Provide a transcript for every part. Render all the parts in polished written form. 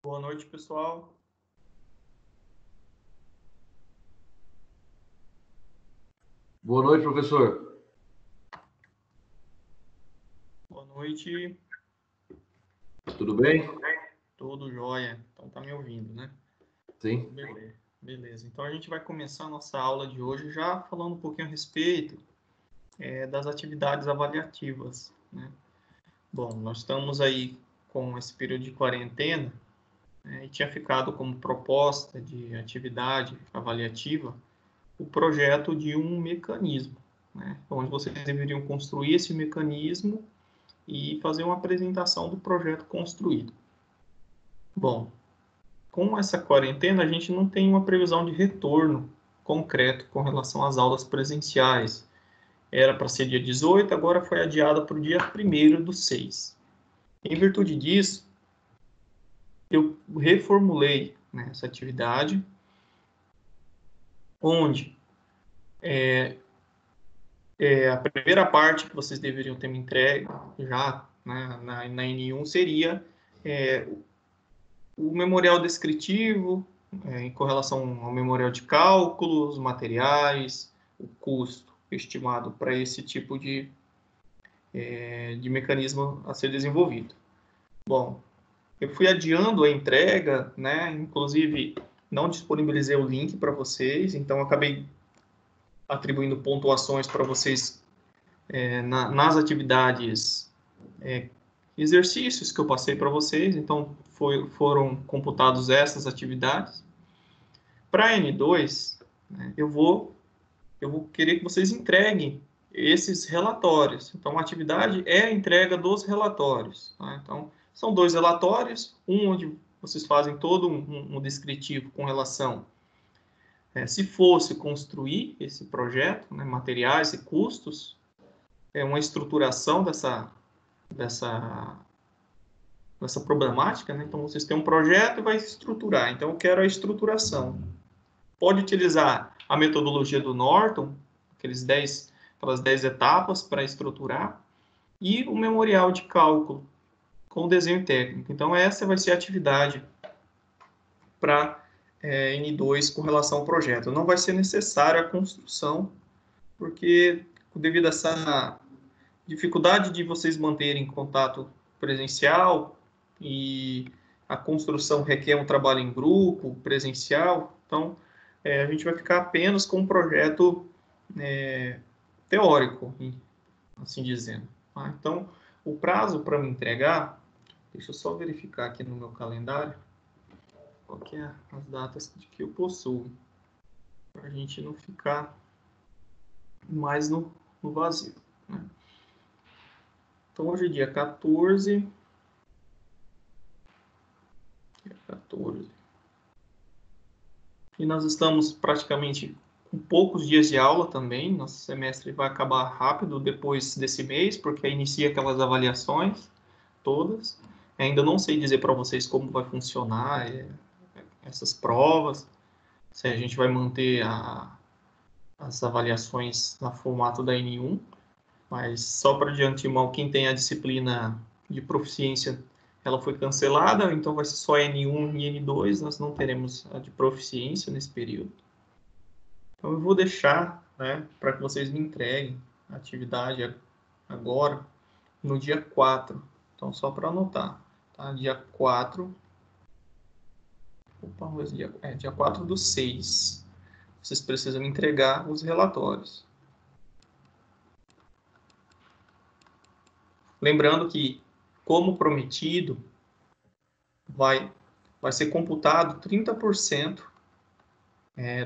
Boa noite, pessoal. Boa noite, professor. Boa noite. Tudo bem? Tudo jóia. Então tá me ouvindo, né? Sim. Beleza. Então a gente vai começar a nossa aula de hoje já falando um pouquinho a respeito das atividades avaliativas, né? Bom, nós estamos aí com esse período de quarentena, e tinha ficado como proposta de atividade avaliativa o projeto de um mecanismo, né? Onde vocês deveriam construir esse mecanismo e fazer uma apresentação do projeto construído. Bom, com essa quarentena, a gente não tem uma previsão de retorno concreto com relação às aulas presenciais. Era para ser dia 18, agora foi adiada para o dia 1º do 6. Em virtude disso, eu reformulei, né, essa atividade, onde a primeira parte que vocês deveriam ter me entregue já, né, na N1 seria o memorial descritivo, em correlação ao memorial de cálculos, materiais, o custo estimado para esse tipo de mecanismo a ser desenvolvido. Bom, eu fui adiando a entrega, né? Inclusive, não disponibilizei o link para vocês, então acabei atribuindo pontuações para vocês nas atividades, exercícios que eu passei para vocês, então foram computados essas atividades. Para a N2, né, eu vou querer que vocês entreguem esses relatórios. Então, a atividade é a entrega dos relatórios. Tá? Então, são 2 relatórios, um onde vocês fazem todo um descritivo com relação, se fosse construir esse projeto, né, materiais e custos, uma estruturação dessa problemática, né? Então, vocês têm um projeto e vai estruturar. Então, eu quero a estruturação. Pode utilizar a metodologia do Norton, aquelas 10 etapas para estruturar, e o memorial de cálculo com desenho técnico. Então, essa vai ser a atividade para N2 com relação ao projeto. Não vai ser necessária a construção, porque devido a essa dificuldade de vocês manterem contato presencial e a construção requer um trabalho em grupo, presencial, então a gente vai ficar apenas com um projeto teórico, assim dizendo. Tá? Então, o prazo para me entregar, deixa eu só verificar aqui no meu calendário, qual que é as datas de que eu possuo, para a gente não ficar mais no vazio. Né? Então, hoje é dia 14. E nós estamos praticamente com poucos dias de aula também. Nosso semestre vai acabar rápido depois desse mês, porque inicia aquelas avaliações todas. Ainda não sei dizer para vocês como vai funcionar essas provas, se a gente vai manter as avaliações no formato da N1, mas só para de antemão, quem tem a disciplina de proficiência, ela foi cancelada, então vai ser só N1 e N2, nós não teremos a de proficiência nesse período. Então eu vou deixar, né, para que vocês me entreguem a atividade agora, no dia 4. Então, só para anotar, tá? Dia 4. Opa, dia 4/6. Vocês precisam me entregar os relatórios. Lembrando que, como prometido, vai ser computado 30%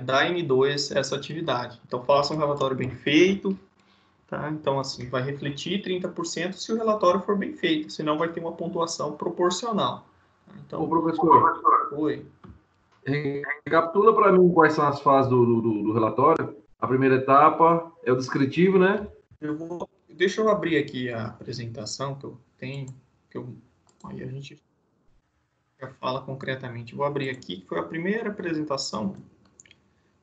da N2 essa atividade. Então, faça um relatório bem feito, tá? Então, assim, vai refletir 30% se o relatório for bem feito, senão vai ter uma pontuação proporcional. Então, Ô, professor, oi. Recapitula para mim quais são as fases do relatório. A primeira etapa é o descritivo, né? Deixa eu abrir aqui a apresentação que eu tenho, aí a gente já fala concretamente. Vou abrir aqui, que foi a primeira apresentação,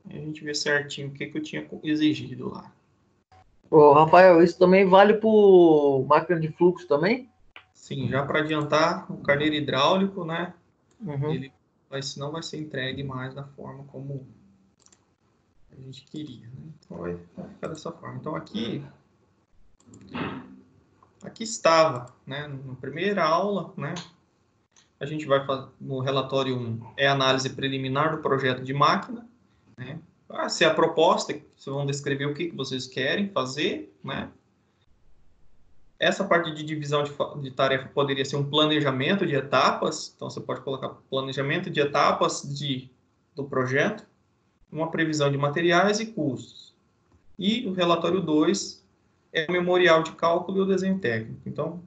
e a gente vê certinho o que eu tinha exigido lá. Ô, Rafael, isso também vale para máquina de fluxo também? Sim, já para adiantar, o carneiro hidráulico, né? ele não vai ser entregue mais da forma como a gente queria, né? Então vai ficar dessa forma. Então aqui estava, né, na primeira aula, né, a gente vai fazer no relatório 1, é a análise preliminar do projeto de máquina, né? Se é a proposta, vocês vão descrever o que vocês querem fazer, né? Essa parte de divisão de tarefa poderia ser um planejamento de etapas, então você pode colocar planejamento de etapas do projeto, uma previsão de materiais e custos. E o relatório 2 é o memorial de cálculo e o desenho técnico. Então,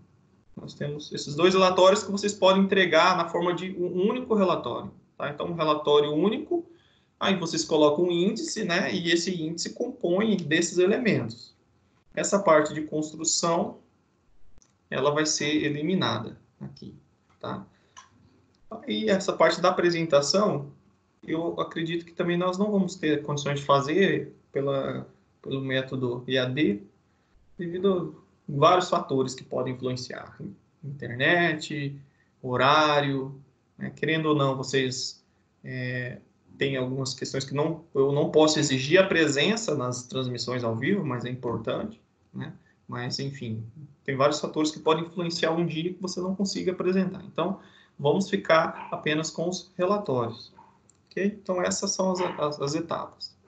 nós temos esses dois relatórios que vocês podem entregar na forma de um único relatório. Tá? Então, um relatório único, aí vocês colocam um índice, né? E esse índice compõe desses elementos. Essa parte de construção, ela vai ser eliminada aqui. Tá? E essa parte da apresentação, eu acredito que também nós não vamos ter condições de fazer pelo método EAD, devido a vários fatores que podem influenciar. Internet, horário, né? Querendo ou não, vocês têm algumas questões que eu não posso exigir a presença nas transmissões ao vivo, mas é importante, né? Mas, enfim, tem vários fatores que podem influenciar um dia que você não consiga apresentar. Então, vamos ficar apenas com os relatórios. Okay? Então, essas são as etapas.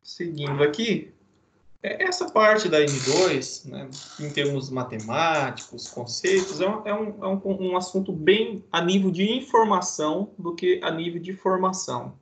Seguindo aqui, essa parte da N2, né, em termos matemáticos, conceitos, é um assunto bem a nível de informação do que a nível de formação.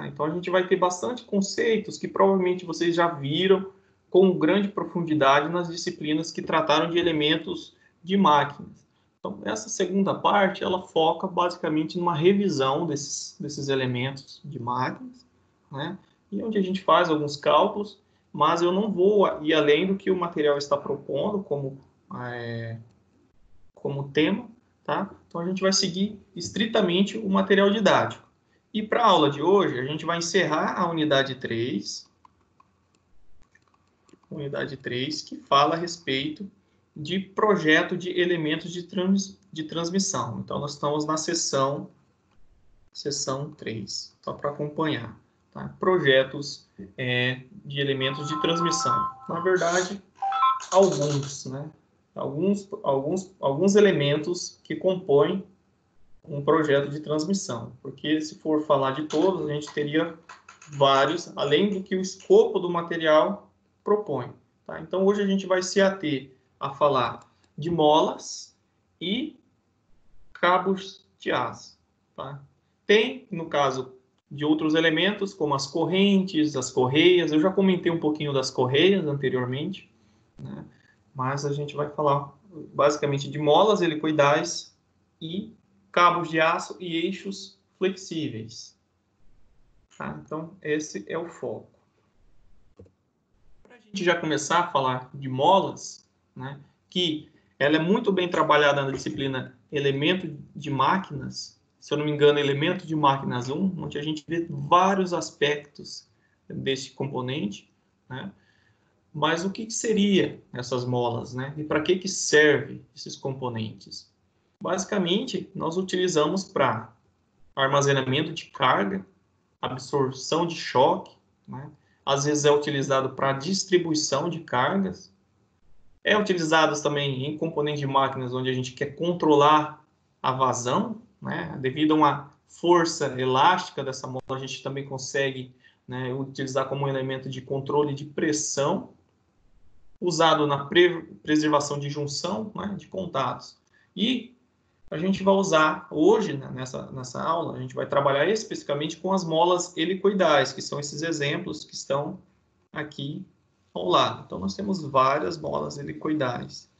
Então, a gente vai ter bastante conceitos que provavelmente vocês já viram com grande profundidade nas disciplinas que trataram de elementos de máquinas. Então, essa segunda parte, ela foca basicamente numa revisão desses elementos de máquinas, né? E onde a gente faz alguns cálculos, mas eu não vou ir além do que o material está propondo como tema, tá? Então, a gente vai seguir estritamente o material didático. E para a aula de hoje, a gente vai encerrar a unidade 3, que fala a respeito de projeto de elementos de transmissão. Então, nós estamos na sessão 3, só para acompanhar. Tá? Projetos de elementos de transmissão. Na verdade, alguns, né? Alguns elementos que compõem um projeto de transmissão, porque se for falar de todos, a gente teria vários, além do que o escopo do material propõe. Tá? Então, hoje a gente vai se ater a falar de molas e cabos de aço. Tá? Tem, no caso de outros elementos, como as correntes, as correias, eu já comentei um pouquinho das correias anteriormente, né? Mas a gente vai falar basicamente de molas helicoidais e cabos de aço e eixos flexíveis. Tá? Então, esse é o foco. Para a gente já começar a falar de molas, né, que ela é muito bem trabalhada na disciplina Elemento de Máquinas, se eu não me engano, Elemento de Máquinas 1, onde a gente vê vários aspectos desse componente, né? Mas o que seria essas molas, né? E para que serve esses componentes? Basicamente, nós utilizamos para armazenamento de carga, absorção de choque, né? Às vezes é utilizado para distribuição de cargas, é utilizado também em componentes de máquinas onde a gente quer controlar a vazão, né? Devido a uma força elástica dessa mola, a gente também consegue, né, utilizar como um elemento de controle de pressão, usado na preservação de junção, né, de contatos. E a gente vai usar hoje, né, nessa aula, a gente vai trabalhar especificamente com as molas helicoidais, que são esses exemplos que estão aqui ao lado. Então, nós temos várias molas helicoidais,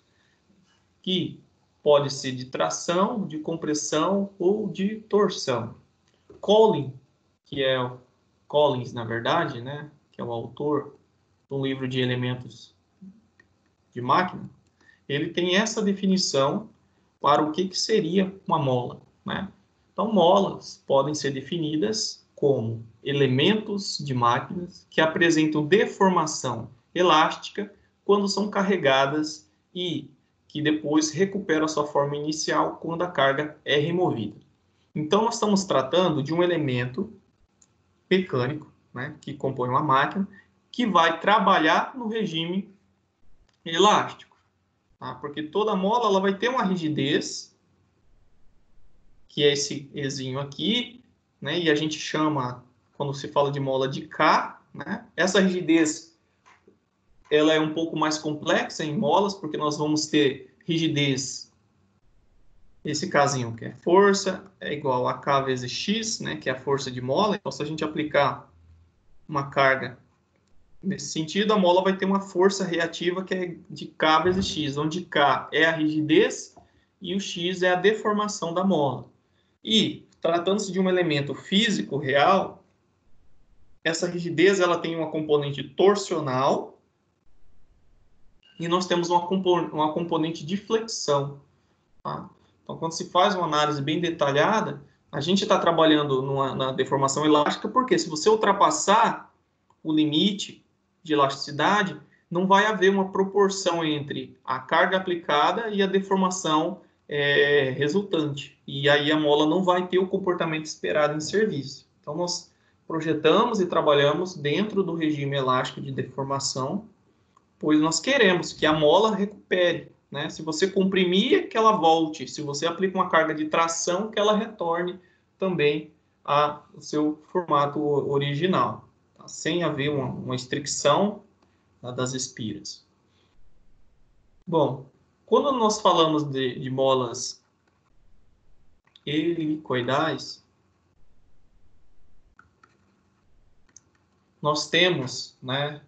que pode ser de tração, de compressão ou de torção. Collins, na verdade, né, que é o autor do livro de elementos de máquina, ele tem essa definição para o que seria uma mola, né? Então, molas podem ser definidas como elementos de máquinas que apresentam deformação elástica quando são carregadas e que depois recuperam a sua forma inicial quando a carga é removida. Então, nós estamos tratando de um elemento mecânico, né, que compõe uma máquina, que vai trabalhar no regime elástico. Tá? Porque toda mola ela vai ter uma rigidez, que é esse Ezinho aqui, né, e a gente chama, quando se fala de mola, de K. Né? Essa rigidez ela é um pouco mais complexa em molas, porque nós vamos ter rigidez, esse casinho que é força, é igual a K vezes X, né, que é a força de mola. Então, se a gente aplicar uma carga nesse sentido, a mola vai ter uma força reativa que é de K vezes X, onde K é a rigidez e o X é a deformação da mola. E, tratando-se de um elemento físico real, essa rigidez ela tem uma componente torsional e nós temos uma componente de flexão. Tá? Então, quando se faz uma análise bem detalhada, a gente está trabalhando na deformação elástica, porque se você ultrapassar o limite de elasticidade, não vai haver uma proporção entre a carga aplicada e a deformação resultante. E aí a mola não vai ter o comportamento esperado em serviço. Então, nós projetamos e trabalhamos dentro do regime elástico de deformação, pois nós queremos que a mola recupere. Né? Se você comprimir, que ela volte. Se você aplica uma carga de tração, que ela retorne também ao seu formato original, tá? Sem haver uma estricção, tá, das espiras. Bom, quando nós falamos de molas helicoidais, nós temos, né,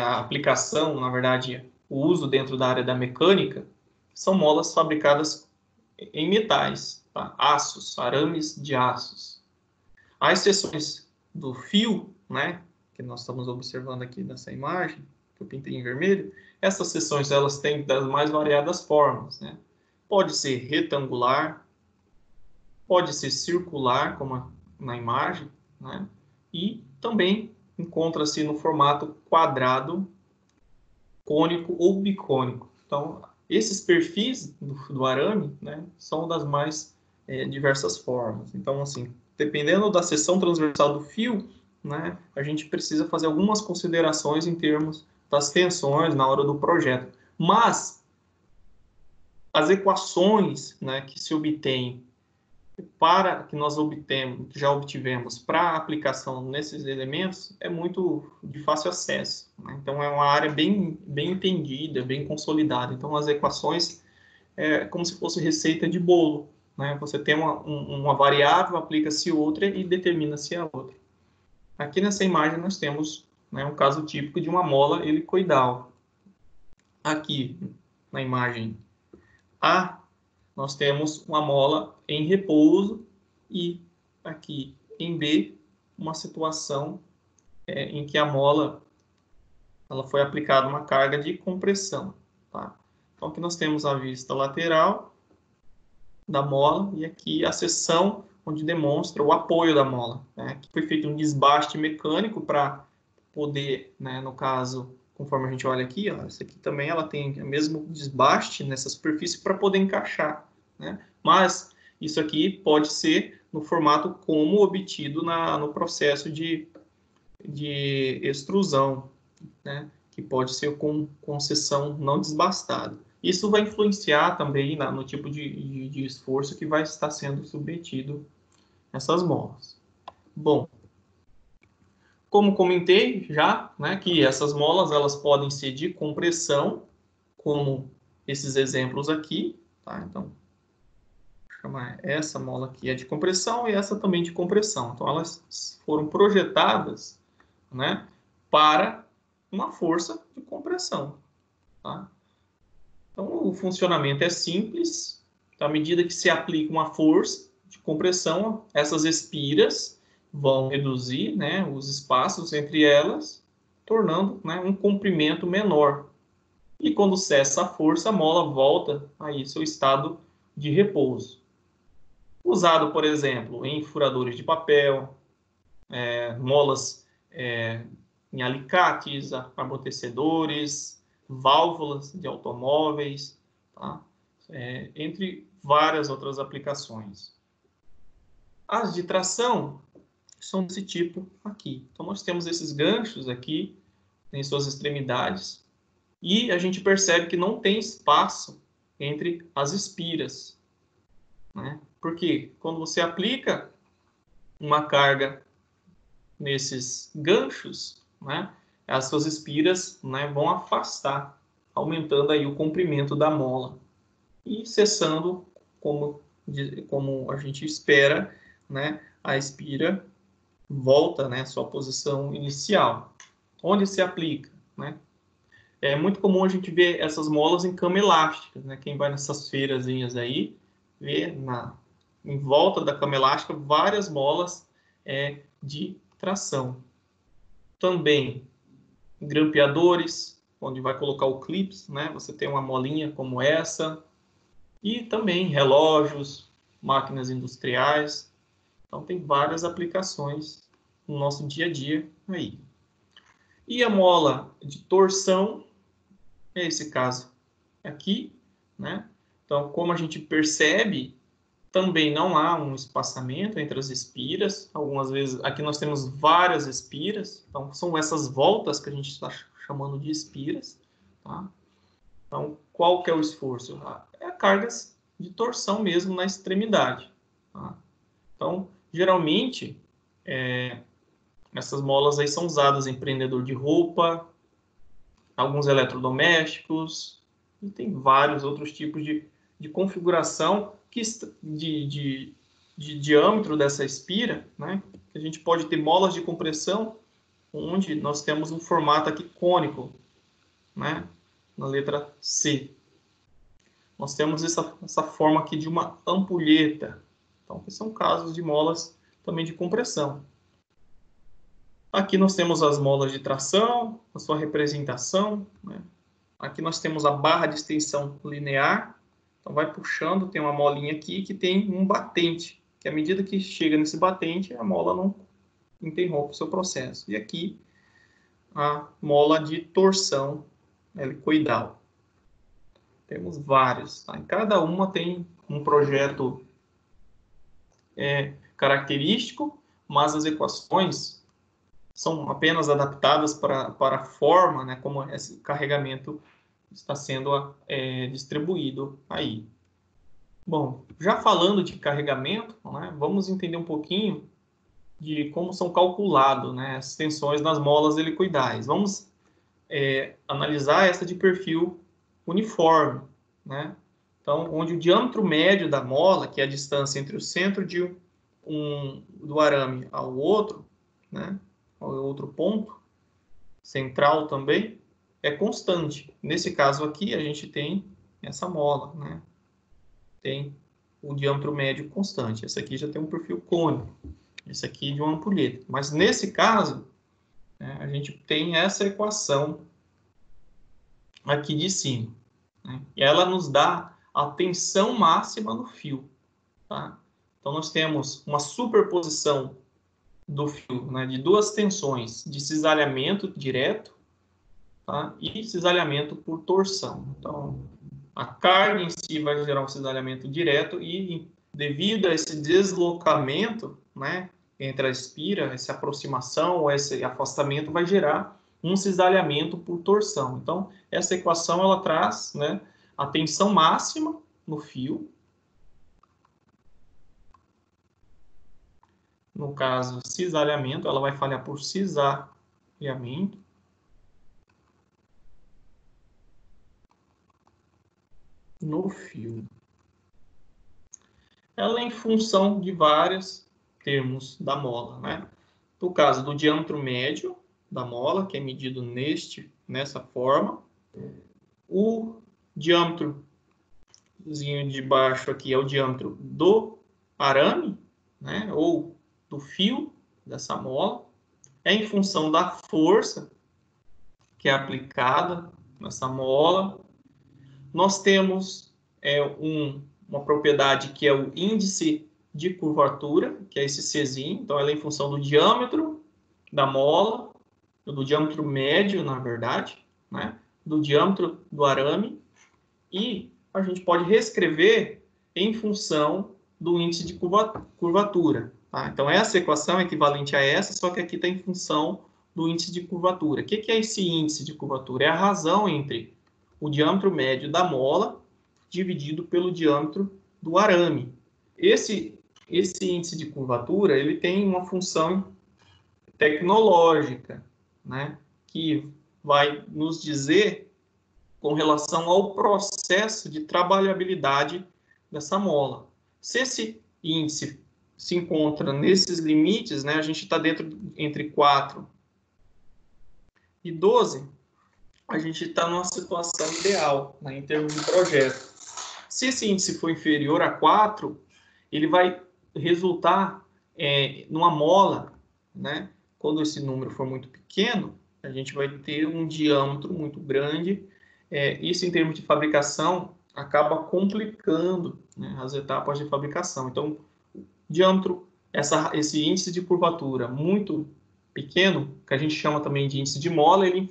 a aplicação, na verdade, o uso dentro da área da mecânica, são molas fabricadas em metais, tá? Aços, arames de aços. Há exceções do fio, né, que nós estamos observando aqui nessa imagem, que eu pintei em vermelho. Essas seções elas têm das mais variadas formas. Né? Pode ser retangular, pode ser circular, como na imagem, né? E também encontra-se no formato quadrado, cônico ou bicônico. Então, esses perfis do arame, né, são das mais diversas formas. Então, assim, dependendo da seção transversal do fio, né, a gente precisa fazer algumas considerações em termos das tensões na hora do projeto. Mas as equações, né, que se obtêm que nós já obtivemos para a aplicação nesses elementos é muito de fácil acesso. Né? Então, é uma área bem entendida, bem consolidada. Então, as equações é como se fosse receita de bolo. Né? Você tem uma variável, aplica-se outra e determina-se a outra. Aqui nessa imagem nós temos, né, um caso típico de uma mola helicoidal. Aqui na imagem A, nós temos uma mola em repouso e aqui em B, uma situação em que a mola ela foi aplicada uma carga de compressão. Tá? Então, aqui nós temos a vista lateral da mola e aqui a seção onde demonstra o apoio da mola. Né? Aqui foi feito um desbaste mecânico para poder, né, no caso, conforme a gente olha aqui, ó, essa aqui também ela tem o mesmo desbaste nessa superfície para poder encaixar. Né? Mas isso aqui pode ser no formato como obtido no processo de extrusão, né? Que pode ser com seção não desbastada. Isso vai influenciar também no tipo de esforço que vai estar sendo submetido essas molas. Bom, como comentei já, né, que essas molas elas podem ser de compressão, como esses exemplos aqui. Tá? Então, vou chamar essa mola aqui é de compressão e essa também de compressão. Então, elas foram projetadas, né, para uma força de compressão. Tá? Então, o funcionamento é simples. Então, à medida que se aplica uma força de compressão, essas espiras vão reduzir, né, os espaços entre elas, tornando, né, um comprimento menor. E quando cessa a força, a mola volta a seu estado de repouso. Usado, por exemplo, em furadores de papel, molas em alicates, amortecedores, válvulas de automóveis, tá? Entre várias outras aplicações. As de tração são desse tipo aqui. Então, nós temos esses ganchos aqui em suas extremidades e a gente percebe que não tem espaço entre as espiras, né? Porque quando você aplica uma carga nesses ganchos, né, as suas espiras, né, vão afastar, aumentando aí o comprimento da mola e cessando, como a gente espera, né, a espira volta, né, à sua posição inicial. Onde se aplica, né? É muito comum a gente ver essas molas em cama elástica, né? Quem vai nessas feirazinhas aí, vê em volta da cama elástica várias molas de tração. Também grampeadores, onde vai colocar o clips, né? Você tem uma molinha como essa. E também relógios, máquinas industriais. Então, tem várias aplicações no nosso dia a dia aí. E a mola de torção, é esse caso aqui, né? Então, como a gente percebe, também não há um espaçamento entre as espiras. Algumas vezes, aqui nós temos várias espiras. Então, são essas voltas que a gente está chamando de espiras, tá? Então, qual que é o esforço? É cargas de torção mesmo na extremidade, tá? Então, geralmente, essas molas aí são usadas em prendedor de roupa, alguns eletrodomésticos, e tem vários outros tipos de configuração de diâmetro dessa espira, né? A gente pode ter molas de compressão, onde nós temos um formato aqui cônico, né? Na letra C. Nós temos essa forma aqui de uma ampulheta. Então, que são casos de molas também de compressão. Aqui nós temos as molas de tração, a sua representação, né? Aqui nós temos a barra de extensão linear. Então, vai puxando, tem uma molinha aqui que tem um batente, que à medida que chega nesse batente, a mola não interrompe o seu processo. E aqui, a mola de torção helicoidal. Temos vários, tá? Em cada uma tem um projeto característico, mas as equações são apenas adaptadas para a forma, né, como esse carregamento está sendo distribuído aí. Bom, já falando de carregamento, né, vamos entender um pouquinho de como são calculadas, né, as tensões nas molas helicoidais. Vamos analisar essa de perfil uniforme, né? Então, onde o diâmetro médio da mola, que é a distância entre o centro do arame ao outro, né, ao outro ponto central também, é constante. Nesse caso aqui, a gente tem essa mola, né? Tem o diâmetro médio constante. Essa aqui já tem um perfil cônico. Esse aqui de uma ampulheta. Mas nesse caso, né, a gente tem essa equação aqui de cima, né? E ela nos dá a tensão máxima no fio, tá? Então, nós temos uma superposição do fio, né, de duas tensões de cisalhamento direto, tá? E cisalhamento por torção. Então, a carga em si vai gerar um cisalhamento direto e, devido a esse deslocamento, né, entre a espira, essa aproximação ou esse afastamento, vai gerar um cisalhamento por torção. Então, essa equação ela traz, né, a tensão máxima no fio. No caso, cisalhamento, ela vai falhar por cisalhamento. No fio. Ela é em função de vários termos da mola, né? No caso do diâmetro médio da mola, que é medido nessa forma. O diâmetrozinho de baixo aqui é o diâmetro do arame, né? Ou do fio dessa mola. É em função da força que é aplicada nessa mola. Nós temos uma propriedade que é o índice de curvatura, que é esse Czinho. Então, ela é em função do diâmetro da mola, do diâmetro médio, na verdade, né? do diâmetro do arame e a gente pode reescrever em função do índice de curvatura. Tá? Então, essa equação é equivalente a essa, só que aqui está em função do índice de curvatura. O que é esse índice de curvatura? É a razão entre o diâmetro médio da mola dividido pelo diâmetro do arame. Esse índice de curvatura ele tem uma função tecnológica, né, que vai nos dizer com relação ao processo de trabalhabilidade dessa mola. Se esse índice se encontra nesses limites, né, a gente está entre 4 e 12, a gente está numa situação ideal, né, em termos de projeto. Se esse índice for inferior a 4, ele vai resultar numa mola, né? Quando esse número for muito pequeno, a gente vai ter um diâmetro muito grande. Isso, em termos de fabricação, acaba complicando, né, as etapas de fabricação. Então, diâmetro, esse índice de curvatura muito pequeno, que a gente chama também de índice de mola, ele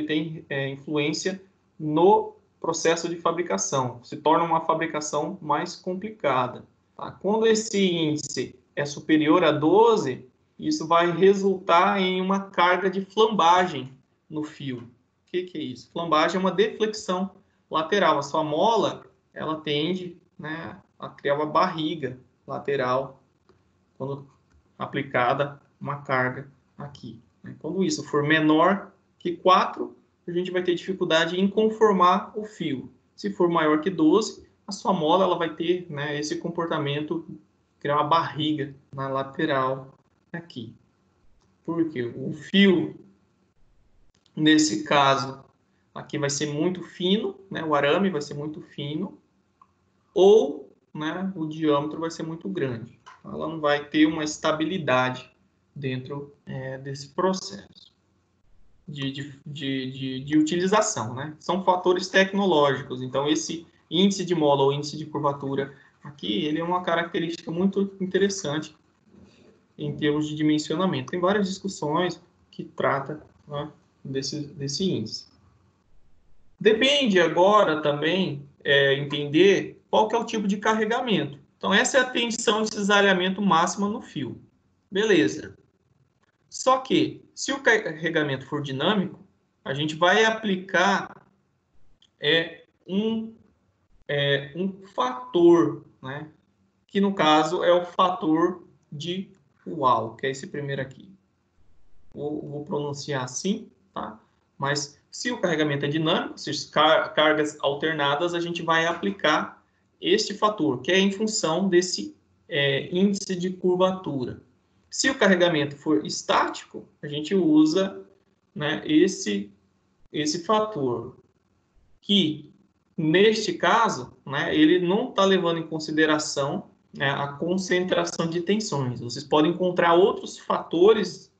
tem influência no processo de fabricação. Se torna uma fabricação mais complicada. Tá? Quando esse índice é superior a 12, isso vai resultar em uma carga de flambagem no fio. O que é isso? Flambagem é uma deflexão lateral. A sua mola, ela tende, né, a criar uma barriga lateral quando aplicada uma carga aqui. Quando isso for menor que 4, a gente vai ter dificuldade em conformar o fio. Se for maior que 12, a sua mola ela vai ter, né, esse comportamento, criar uma barriga na lateral aqui. Porque o fio, nesse caso, aqui vai ser muito fino, né, o arame vai ser muito fino, ou, né, o diâmetro vai ser muito grande. Ela não vai ter uma estabilidade dentro desse processo de utilização, né? São fatores tecnológicos. Então, esse índice de mola ou índice de curvatura aqui, ele é uma característica muito interessante em termos de dimensionamento. Tem várias discussões que tratam, né, desse índice. Depende agora também entender qual que é o tipo de carregamento. Então, essa é a tensão de cisalhamento máxima no fio. Beleza. Só que, se o carregamento for dinâmico, a gente vai aplicar um fator, né? Que no caso é o fator de Wall, que é esse primeiro aqui. Vou pronunciar assim, tá? Mas se o carregamento é dinâmico, se cargas alternadas, a gente vai aplicar este fator, que é em função desse índice de curvatura. Se o carregamento for estático, a gente usa, né, esse fator, que neste caso, né, ele não está levando em consideração, né, a concentração de tensões. Vocês podem encontrar outros fatores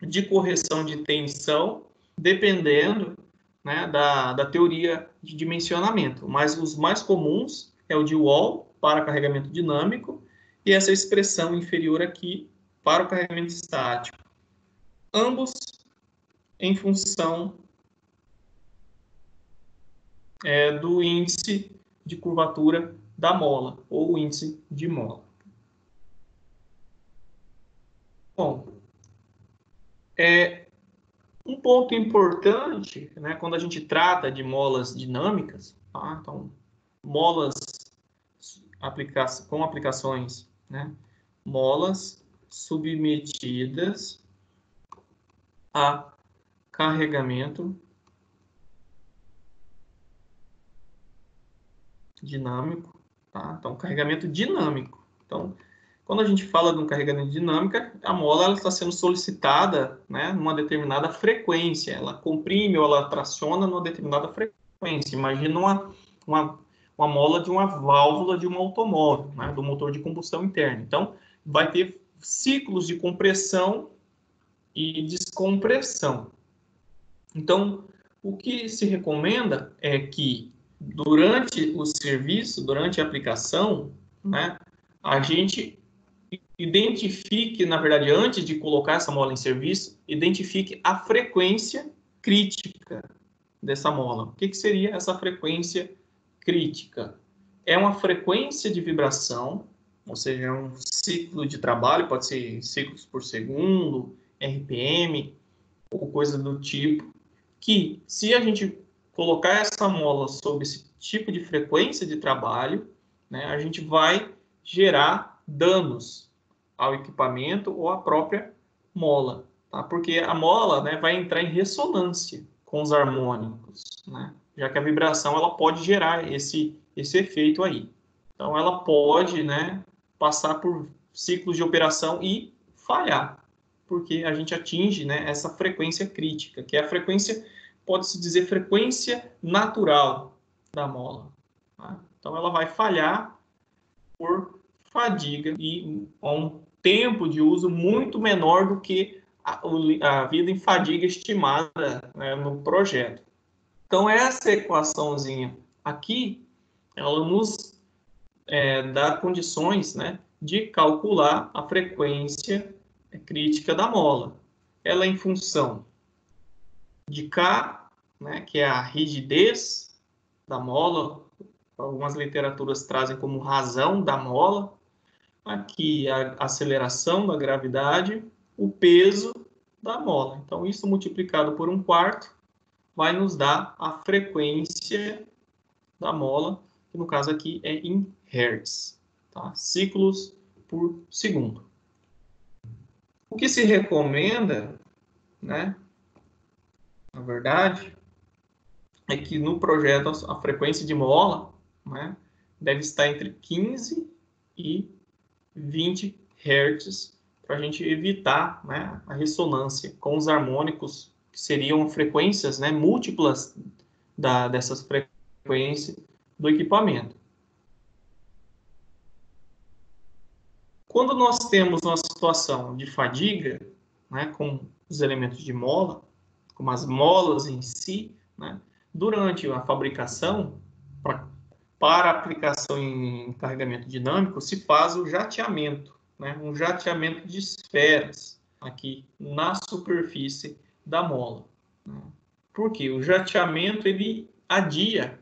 de correção de tensão, dependendo, né, da teoria de dimensionamento. Mas os mais comuns é o de Wall, para carregamento dinâmico, e essa expressão inferior aqui para o carregamento estático. Ambos em função do índice de curvatura da mola, ou índice de mola. Bom, um ponto importante, né, quando a gente trata de molas dinâmicas, tá? Então, molas com aplicações, né, molas submetidas a carregamento dinâmico, tá? Então, carregamento dinâmico. Então, quando a gente fala de um carregamento dinâmico, a mola está sendo solicitada, né, numa determinada frequência. Ela comprime ou ela traciona numa determinada frequência. Imagina uma mola de uma válvula de um automóvel, né, do motor de combustão interna. Então, vai ter ciclos de compressão e descompressão. Então, o que se recomenda é que durante o serviço, durante a aplicação, né, a gente identifique, na verdade, antes de colocar essa mola em serviço, identifique a frequência crítica dessa mola. O que seria essa frequência crítica? É uma frequência de vibração, ou seja, é um ciclo de trabalho, pode ser ciclos por segundo, RPM, ou coisa do tipo, que se a gente colocar essa mola sob esse tipo de frequência de trabalho, né, a gente vai gerar danos ao equipamento ou à própria mola, tá? Porque a mola, né, vai entrar em ressonância com os harmônicos, né? Já que a vibração ela pode gerar esse efeito aí. Então ela pode, né, passar por ciclos de operação e falhar, porque a gente atinge, né, essa frequência crítica, que é a frequência, pode-se dizer, frequência natural da mola. Tá? Então ela vai falhar por fadiga e a um tempo de uso muito menor do que a vida em fadiga estimada, né, no projeto. Então essa equaçãozinha aqui, ela nos dá condições, né, de calcular a frequência crítica da mola. Ela é em função de K, né, que é a rigidez da mola, algumas literaturas trazem como razão da mola, aqui a aceleração da gravidade, o peso da mola. Então, isso multiplicado por 1/4 vai nos dar a frequência da mola, que no caso aqui é em Hertz, tá? Ciclos por segundo. O que se recomenda, né, na verdade, é que no projeto a frequência de mola, né, deve estar entre 15 e 20 Hz para a gente evitar, né, a ressonância com os harmônicos, que seriam frequências, né, múltiplas dessas frequências do equipamento. Quando nós temos uma situação de fadiga, né, com os elementos de mola, como as molas em si, né, durante a fabricação, para aplicação em carregamento dinâmico, se faz o jateamento, né, um jateamento de esferas aqui na superfície da mola. Né. Por quê? O jateamento ele adia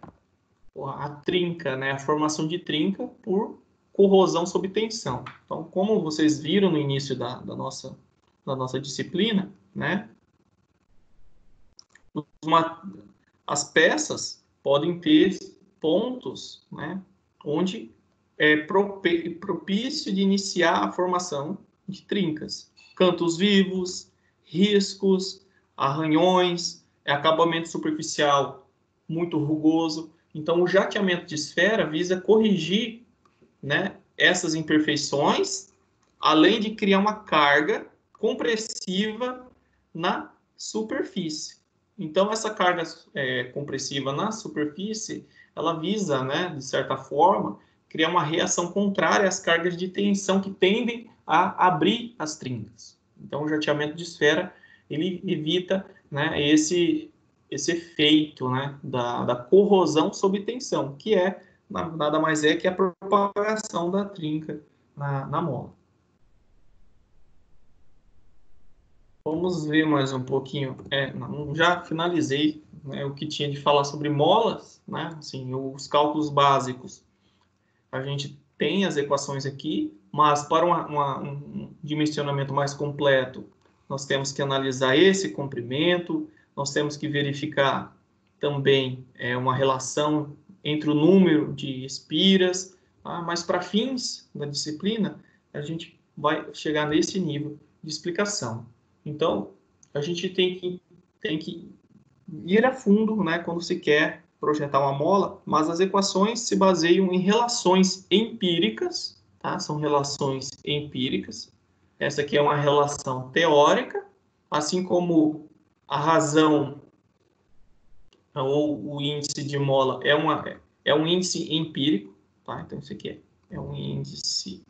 a trinca, né, a formação de trinca por corrosão sob tensão. Então, como vocês viram no início da nossa disciplina, né, as peças podem ter pontos, né, onde é propício de iniciar a formação de trincas. Cantos vivos, riscos, arranhões, acabamento superficial muito rugoso. Então, o jateamento de esfera visa corrigir, né, essas imperfeições, além de criar uma carga compressiva na superfície. Então, essa carga compressiva na superfície, ela visa, né, de certa forma, criar uma reação contrária às cargas de tensão que tendem a abrir as trincas. Então, o jateamento de esfera, ele evita, né, esse efeito, né, da corrosão sob tensão, que nada mais é que a propagação da trinca na mola. Vamos ver mais um pouquinho. Já finalizei, né, o que tinha de falar sobre molas, né? Assim, os cálculos básicos. A gente tem as equações aqui, mas para um dimensionamento mais completo, nós temos que analisar esse comprimento, nós temos que verificar também uma relação entre o número de espiras, tá? Mas para fins da disciplina, a gente vai chegar nesse nível de explicação. Então, a gente tem que ir a fundo, né, quando se quer projetar uma mola, mas as equações se baseiam em relações empíricas, tá? São relações empíricas. Essa aqui é uma relação teórica, assim como a razão ou o índice de mola é um índice empírico, tá? Então, isso aqui é um índice.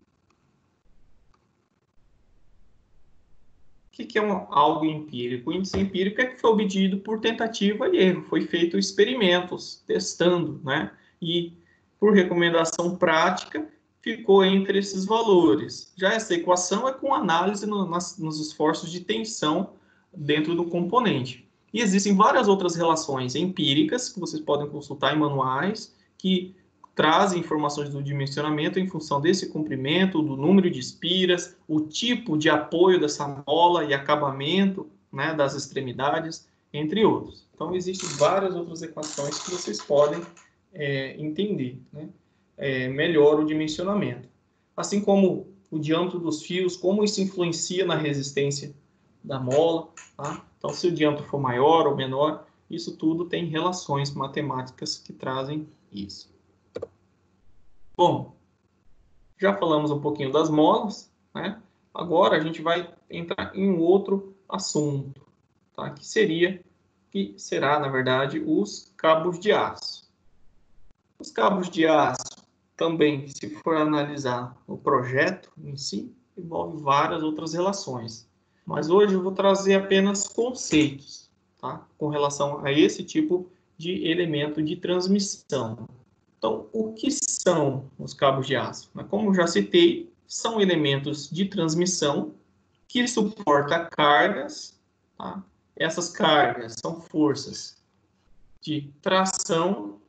O que é algo empírico? O índice empírico é que foi obtido por tentativa e erro, foi feito experimentos, testando, né? E por recomendação prática, ficou entre esses valores. Já essa equação é com análise nos esforços de tensão dentro do componente. E existem várias outras relações empíricas que vocês podem consultar em manuais, que trazem informações do dimensionamento em função desse comprimento, do número de espiras, o tipo de apoio dessa mola e acabamento, né, das extremidades, entre outros. Então, existem várias outras equações que vocês podem entender, né, melhor o dimensionamento. Assim como o diâmetro dos fios, como isso influencia na resistência da mola, tá? Então, se o diâmetro for maior ou menor, isso tudo tem relações matemáticas que trazem isso. Bom, já falamos um pouquinho das molas, né? Agora a gente vai entrar em um outro assunto, tá? Que será, na verdade, os cabos de aço. Os cabos de aço também, se for analisar o projeto em si, envolve várias outras relações. Mas hoje eu vou trazer apenas conceitos, tá? Com relação a esse tipo de elemento de transmissão. Então, o que são os cabos de aço? Como eu já citei, são elementos de transmissão que suportam cargas, tá? Essas cargas são forças de tração,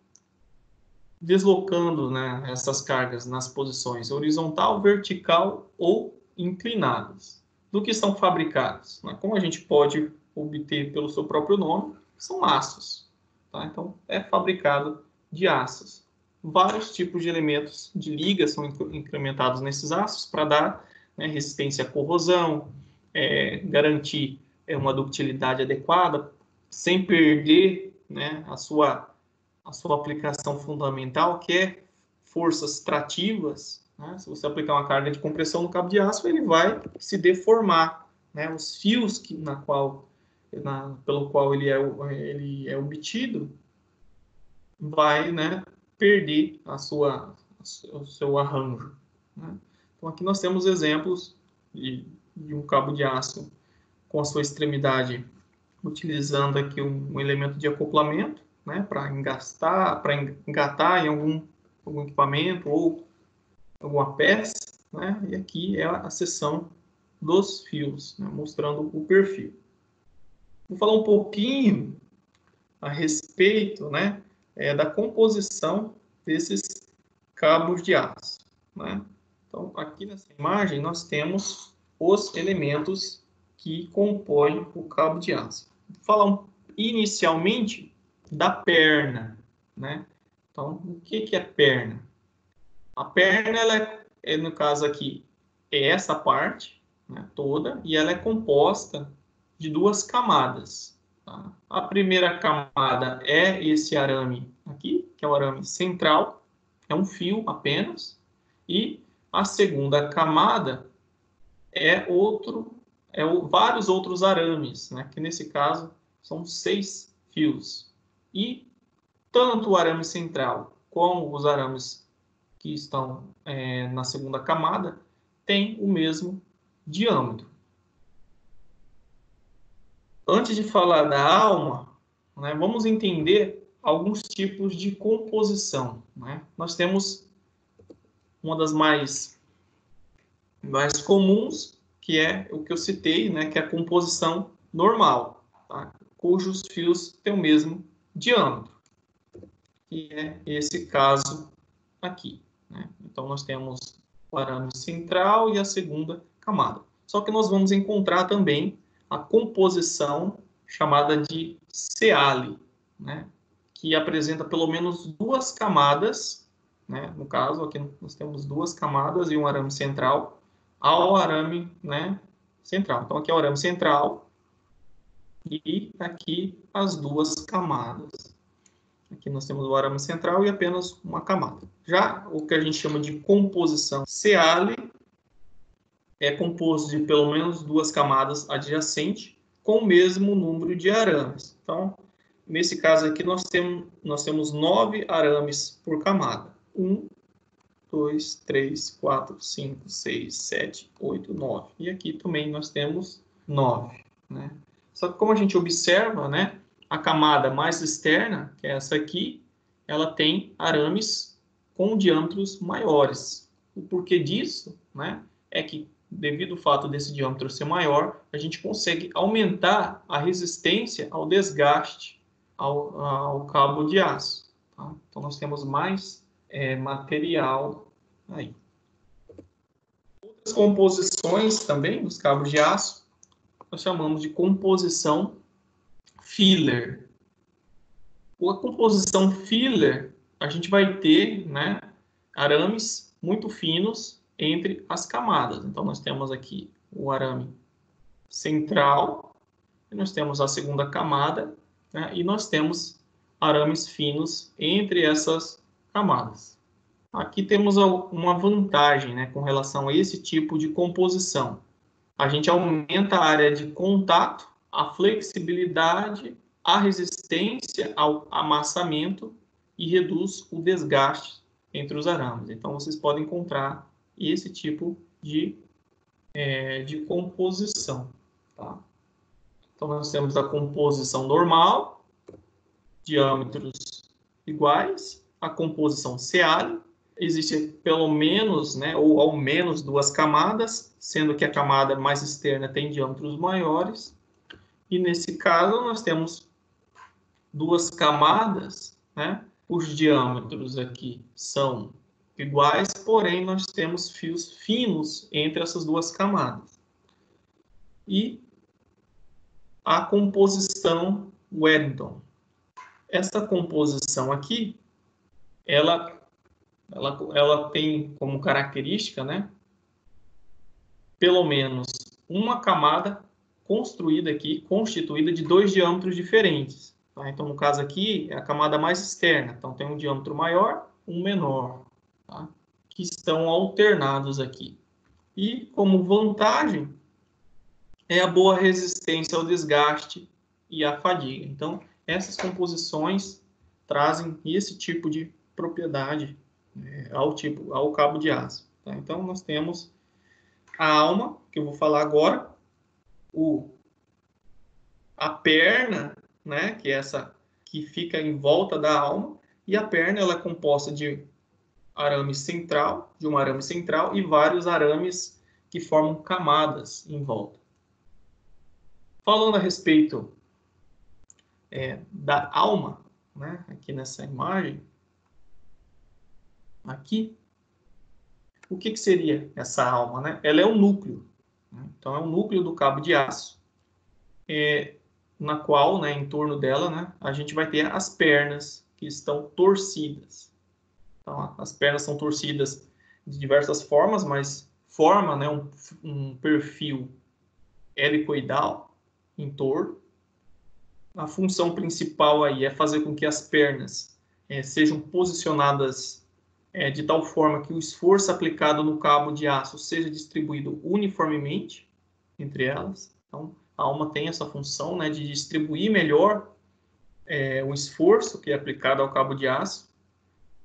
deslocando, né, essas cargas nas posições horizontal, vertical ou inclinadas. Do que são fabricados? Como a gente pode obter pelo seu próprio nome, são aços. Tá? Então, é fabricado de aços. Vários tipos de elementos de liga são incrementados nesses aços para dar, né, resistência à corrosão, garantir uma ductilidade adequada, sem perder, né, a sua aplicação fundamental, que é forças trativas, né? Se você aplicar uma carga de compressão no cabo de aço, ele vai se deformar, né? Os fios pelo qual ele é obtido vai, né, perder o seu arranjo, né? Então, aqui nós temos exemplos de um cabo de aço com a sua extremidade utilizando aqui um elemento de acoplamento, né, para engatar em algum equipamento ou alguma peça, né, e aqui é a seção dos fios, né, mostrando o perfil. Vou falar um pouquinho a respeito, né, da composição desses cabos de aço, né? Então, aqui nessa imagem nós temos os elementos que compõem o cabo de aço. Vou falar inicialmente da perna, né? Então, o que é perna? A perna, ela no caso aqui, é essa parte, né, toda, e ela é composta de duas camadas. Tá? A primeira camada é esse arame aqui, que é o arame central, é um fio apenas, e a segunda camada vários outros arames, né, que nesse caso são 6 fios. E tanto o arame central como os arames que estão na segunda camada têm o mesmo diâmetro. Antes de falar da alma, né, vamos entender alguns tipos de composição, né? Nós temos uma das mais comuns, que é o que eu citei, né, que é a composição normal, tá? Cujos fios têm o mesmo diâmetro, que é esse caso aqui, né? Então, nós temos o arame central e a segunda camada. Só que nós vamos encontrar também a composição chamada de ceale, né? Que apresenta pelo menos duas camadas, né? No caso, aqui nós temos duas camadas e um arame central ao arame, né, central. Então, aqui é o arame central e aqui as duas camadas. Aqui nós temos o arame central e apenas uma camada. Já o que a gente chama de composição ceale é composto de pelo menos duas camadas adjacentes com o mesmo número de arames. Então, nesse caso aqui, nós temos 9 arames por camada. 1, 2, 3, 4, 5, 6, 7, 8, 9. E aqui também nós temos 9. Né? Só que como a gente observa, né, a camada mais externa, que é essa aqui, ela tem arames com diâmetros maiores. O porquê disso, né, é que devido ao fato desse diâmetro ser maior, a gente consegue aumentar a resistência ao desgaste ao cabo de aço. Tá? Então, nós temos mais material aí. Outras composições também dos cabos de aço, nós chamamos de composição filler. A composição filler, a gente vai ter, né, arames muito finos entre as camadas. Então, nós temos aqui o arame central, nós temos a segunda camada, né, e nós temos arames finos entre essas camadas. Aqui temos uma vantagem, né, com relação a esse tipo de composição. A gente aumenta a área de contato, a flexibilidade, a resistência ao amassamento e reduz o desgaste entre os arames. Então, vocês podem encontrar esse tipo de composição. Tá? Então, nós temos a composição normal, diâmetros iguais, a composição Ceali, existe pelo menos, né, ou ao menos duas camadas, sendo que a camada mais externa tem diâmetros maiores. E nesse caso, nós temos duas camadas, né? Os diâmetros aqui são iguais, porém nós temos fios finos entre essas duas camadas. E a composição Wellington. Essa composição aqui, ela tem como característica, né, pelo menos uma camada construída aqui, constituída de dois diâmetros diferentes. Tá? Então, no caso aqui, é a camada mais externa. Então, tem um diâmetro maior, um menor, tá? Que estão alternados aqui. E, como vantagem, é a boa resistência ao desgaste e à fadiga. Então, essas composições trazem esse tipo de propriedade ao cabo de aço. Tá? Então, nós temos a alma, que eu vou falar agora, a perna, né, que é essa que fica em volta da alma, e a perna ela é composta de um arame central e vários arames que formam camadas em volta. Falando a respeito da alma, né, aqui nessa imagem, aqui, o que seria essa alma? Né? Ela é um núcleo. Né? Então, é um núcleo do cabo de aço, na qual, né, em torno dela, né, a gente vai ter as pernas que estão torcidas. Então, as pernas são torcidas de diversas formas, mas forma, né, um perfil helicoidal em torno. A função principal aí é fazer com que as pernas sejam posicionadas de tal forma que o esforço aplicado no cabo de aço seja distribuído uniformemente entre elas. Então, a alma tem essa função, né, de distribuir melhor o esforço que é aplicado ao cabo de aço.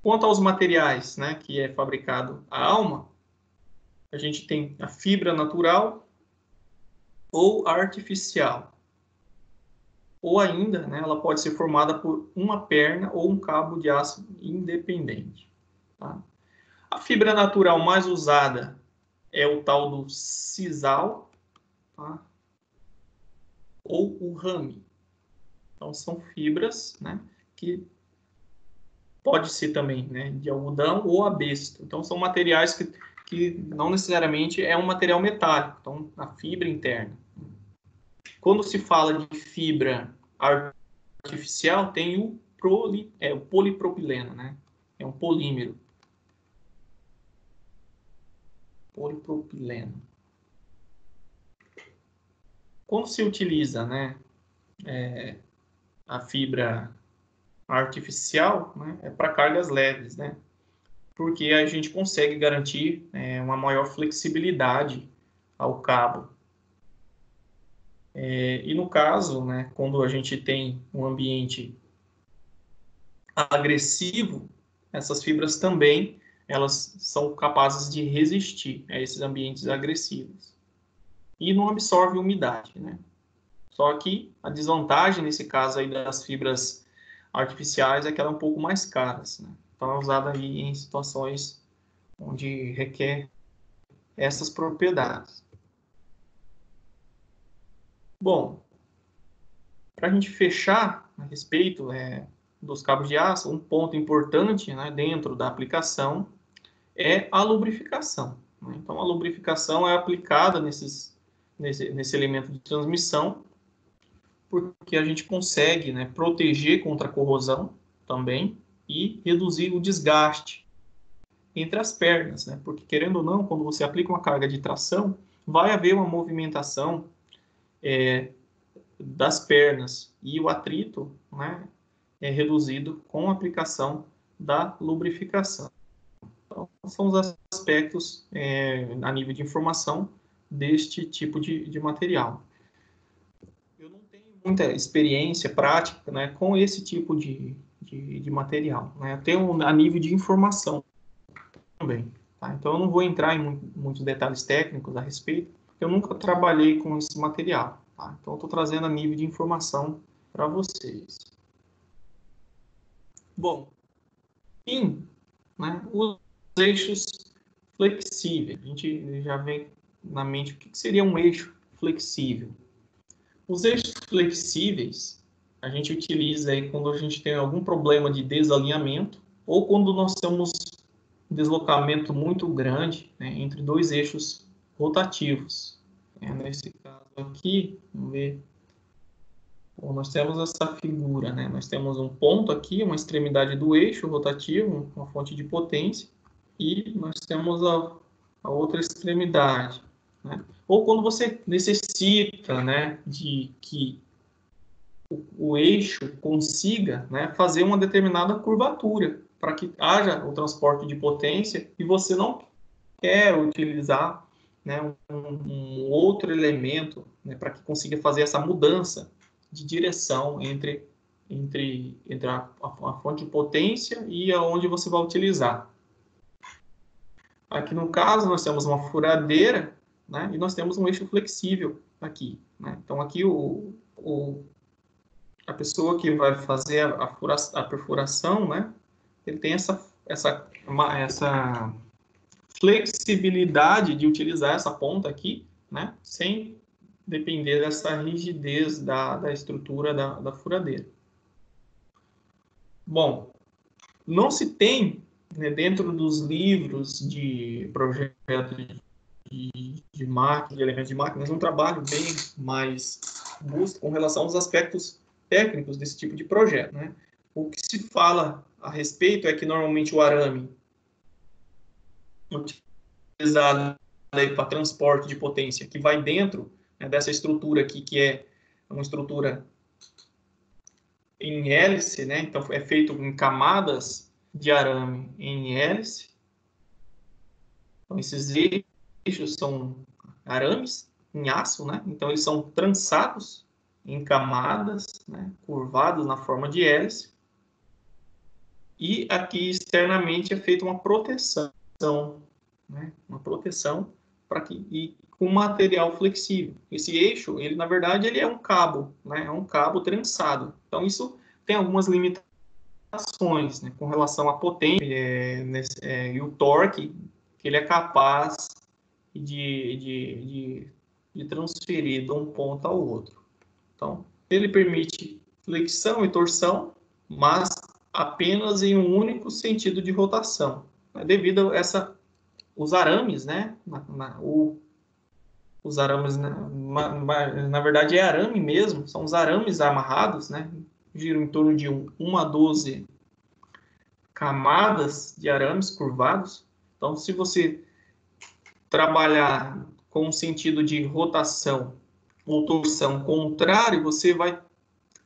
Quanto aos materiais, né, que é fabricado a alma, a gente tem a fibra natural ou artificial. Ou ainda, né, ela pode ser formada por uma perna ou um cabo de aço independente. Tá? A fibra natural mais usada é o tal do sisal, tá? Ou o rame. Então, são fibras, né, que pode ser também, né, de algodão ou abesto. Então, são materiais que não necessariamente é um material metálico. Então, a fibra interna. Quando se fala de fibra artificial, tem o polipropileno, né? É um polímero. Polipropileno. Quando se utiliza, né, a fibra artificial, né, é para cargas leves, né? Porque a gente consegue garantir uma maior flexibilidade ao cabo. E no caso, né, quando a gente tem um ambiente agressivo, essas fibras também elas são capazes de resistir a esses ambientes agressivos. E não absorve umidade, né? Só que a desvantagem nesse caso aí das fibras artificiais é que ela é um pouco mais cara, né? Então é usada aí em situações onde requer essas propriedades. Bom, para a gente fechar a respeito dos cabos de aço, um ponto importante, né, dentro da aplicação é a lubrificação, né? Então, a lubrificação é aplicada nesse elemento de transmissão, porque a gente consegue, né, proteger contra a corrosão também e reduzir o desgaste entre as pernas, né? Porque, querendo ou não, quando você aplica uma carga de tração, vai haver uma movimentação das pernas e o atrito, né, é reduzido com a aplicação da lubrificação. Então, são os aspectos a nível de informação deste tipo de material. Eu não tenho muita experiência prática, né, com esse tipo de material, né? Eu tenho a nível de informação também. Tá? Então, eu não vou entrar em muitos detalhes técnicos a respeito, porque eu nunca trabalhei com esse material. Tá? Então, eu estou trazendo a nível de informação para vocês. Bom, fim, né, os eixos flexíveis. A gente já vem na mente o que seria um eixo flexível. Os eixos flexíveis a gente utiliza aí quando a gente tem algum problema de desalinhamento ou quando nós temos um deslocamento muito grande, né, entre dois eixos rotativos. Nesse caso aqui, vamos ver. Bom, nós temos essa figura, né? Nós temos um ponto aqui, uma extremidade do eixo rotativo, uma fonte de potência, e nós temos a outra extremidade, né? Ou quando você necessita, né, de que o eixo consiga, né, fazer uma determinada curvatura para que haja o transporte de potência e você não quer utilizar, né, um outro elemento, né, para que consiga fazer essa mudança de direção entre a fonte de potência e aonde você vai utilizar. Aqui no caso nós temos uma furadeira, né, e nós temos um eixo flexível aqui, né? Então aqui a pessoa que vai fazer a perfuração, né, ele tem essa flexibilidade de utilizar essa ponta aqui, né, sem depender dessa rigidez da estrutura da furadeira. Bom, não se tem, né, dentro dos livros de projeto de máquina, de elementos de máquinas, um trabalho bem mais robusto com relação aos aspectos técnicos desse tipo de projeto, né? O que se fala a respeito é que normalmente o arame utilizado para transporte de potência, que vai dentro, né, dessa estrutura aqui, que é uma estrutura em hélice, né? Então é feito em camadas de arame em hélice. Então esses eixos são arames em aço, né? Então eles são trançados em camadas, né, curvados na forma de hélice. E aqui externamente é feita uma proteção, né? Uma proteção para que e com material flexível. Esse eixo, ele na verdade ele é um cabo, né? É um cabo trançado. Então isso tem algumas limitações, né, com relação à potência e o torque que ele é capaz de transferir de um ponto ao outro. Então, ele permite flexão e torção, mas apenas em um único sentido de rotação, né, devido a os arames, né? Os arames, né, na verdade é arame mesmo, são os arames amarrados, né? Giram em torno de 1 a 12 camadas de arames curvados. Então, se você trabalhar com o sentido de rotação ou torção contrário, você vai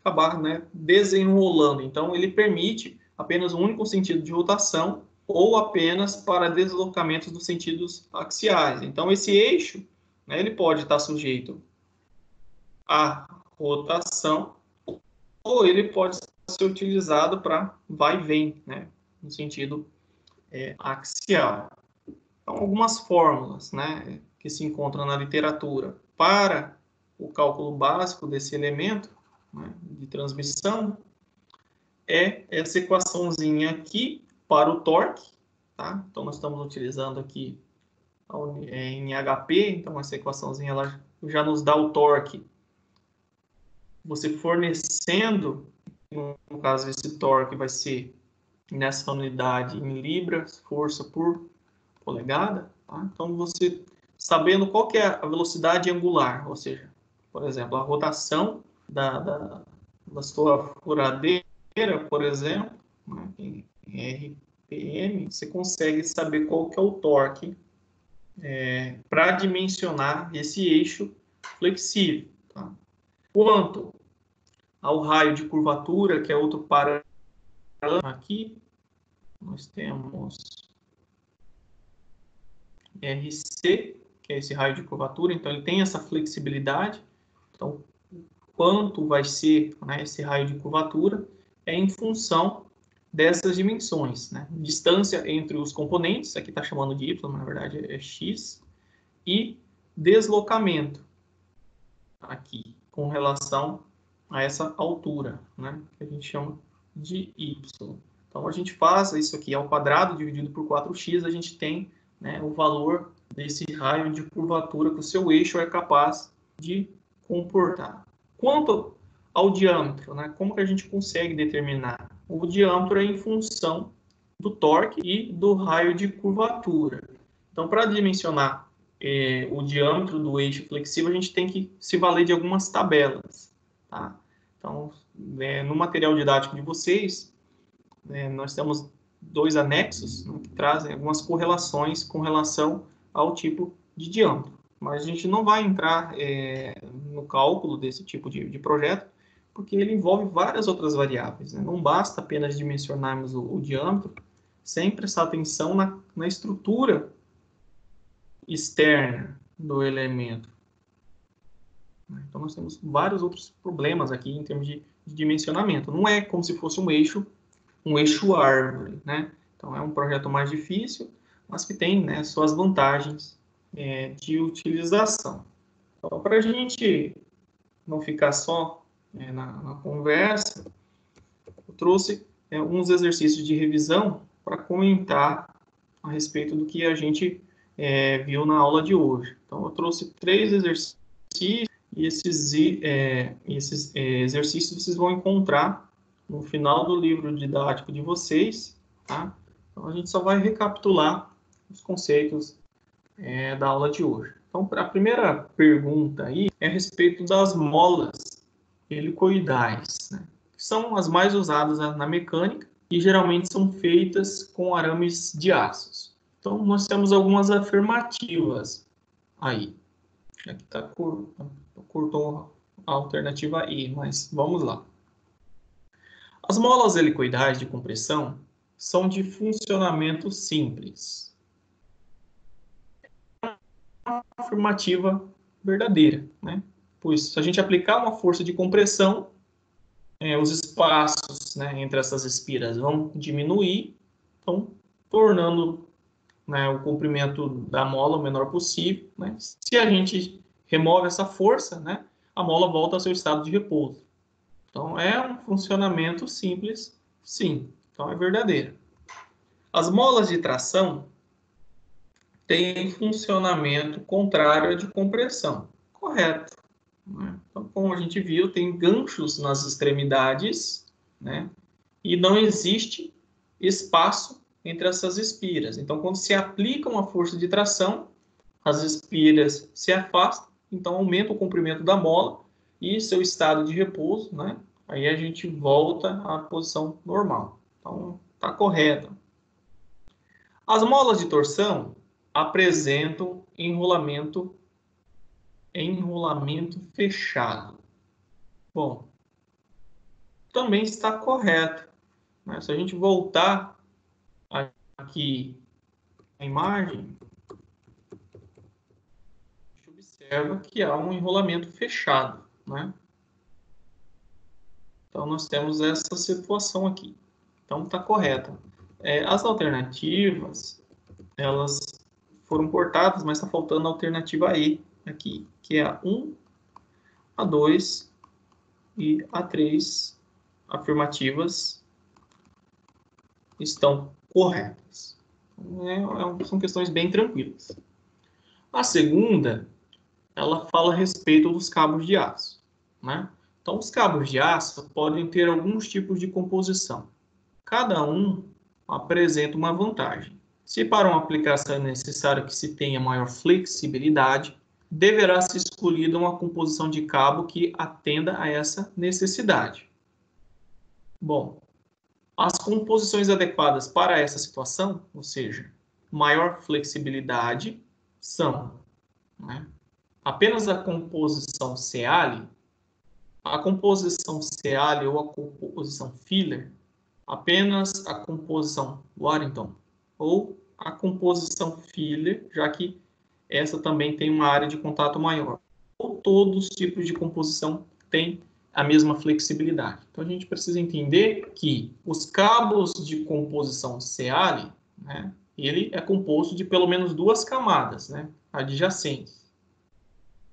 acabar, né, desenrolando. Então, ele permite apenas um único sentido de rotação ou apenas para deslocamentos dos sentidos axiais. Então, esse eixo, né, ele pode estar sujeito à rotação ou ele pode ser utilizado para vai e vem, né, no sentido axial. Então, algumas fórmulas, né, que se encontram na literatura para o cálculo básico desse elemento, né, de transmissão é essa equaçãozinha aqui para o torque, tá? Então, nós estamos utilizando aqui em HP, então essa equaçãozinha ela já nos dá o torque. Você fornecendo, no caso esse torque vai ser nessa unidade em libras, força por polegada. Tá? Então você sabendo qual que é a velocidade angular, ou seja, por exemplo, a rotação da sua furadeira, por exemplo, né, em RPM, você consegue saber qual que é o torque para dimensionar esse eixo flexível. Tá? Quanto ao raio de curvatura, que é outro parâmetro aqui, nós temos RC, que é esse raio de curvatura, então ele tem essa flexibilidade. Então, quanto vai ser, né, esse raio de curvatura é em função dessas dimensões, né? Distância entre os componentes, aqui está chamando de Y, na verdade é X, e deslocamento aqui com relação a essa altura, né? Que a gente chama de Y. Então a gente faz isso aqui ao quadrado dividido por 4x, a gente tem, né, o valor desse raio de curvatura que o seu eixo é capaz de comportar. Quanto ao diâmetro, né, como que a gente consegue determinar? O diâmetro é em função do torque e do raio de curvatura. Então, para dimensionar o diâmetro do eixo flexível, a gente tem que se valer de algumas tabelas. Tá? Então, no material didático de vocês, nós temos 2 anexos, né, que trazem algumas correlações com relação ao tipo de diâmetro. Mas a gente não vai entrar no cálculo desse tipo de projeto, porque ele envolve várias outras variáveis. Né? Não basta apenas dimensionarmos o diâmetro, sem prestar atenção na estrutura externa do elemento. Então, nós temos vários outros problemas aqui em termos de dimensionamento. Não é como se fosse um eixo árvore, né? Então, é um projeto mais difícil, mas que tem, né, suas vantagens de utilização. Então, para a gente não ficar só na conversa, eu trouxe alguns exercícios de revisão para comentar a respeito do que a gente viu na aula de hoje. Então, eu trouxe 3 exercícios e esses exercícios vocês vão encontrar no final do livro didático de vocês, tá? Então, a gente só vai recapitular os conceitos da aula de hoje. Então, a primeira pergunta aí é a respeito das molas helicoidais, né? Que são as mais usadas na mecânica e geralmente são feitas com arames de aços. Então, nós temos algumas afirmativas aí. Aqui está cortou a alternativa E, mas vamos lá. As molas helicoidais de compressão são de funcionamento simples. Uma afirmativa verdadeira, né? Pois se a gente aplicar uma força de compressão, os espaços, né, entre essas espiras vão diminuir, então tornando, né, o comprimento da mola o menor possível. Né? Se a gente remove essa força, né, a mola volta ao seu estado de repouso. Então, é um funcionamento simples, sim. Então, é verdadeiro. As molas de tração têm funcionamento contrário à de compressão. Correto. Né? Então, como a gente viu, tem ganchos nas extremidades, né? E não existe espaço entre essas espiras. Então, quando se aplica uma força de tração, as espiras se afastam, então aumenta o comprimento da mola e seu estado de repouso, né? Aí a gente volta à posição normal. Então, está correto. As molas de torção apresentam enrolamento fechado. Bom, também está correto. Né? Se a gente voltar aqui a imagem, a gente observa que há um enrolamento fechado, né? Então, nós temos essa situação aqui. Então, está correto. As alternativas, elas foram cortadas, mas está faltando a alternativa E aqui, que é a 1, a 2 e a 3 afirmativas estão corretas. São questões bem tranquilas. A segunda, ela fala a respeito dos cabos de aço, né? Então, os cabos de aço podem ter alguns tipos de composição. Cada um apresenta uma vantagem. Se para uma aplicação é necessário que se tenha maior flexibilidade, deverá ser escolhida uma composição de cabo que atenda a essa necessidade. Bom, as composições adequadas para essa situação, ou seja, maior flexibilidade, são, né, apenas a composição Ceale, a composição Ceale ou a composição Filler, apenas a composição Warrington ou a composição Filler, já que essa também tem uma área de contato maior. Ou todos os tipos de composição têm a mesma flexibilidade. Então, a gente precisa entender que os cabos de composição Ceale, né, ele é composto de pelo menos duas camadas, né, adjacentes.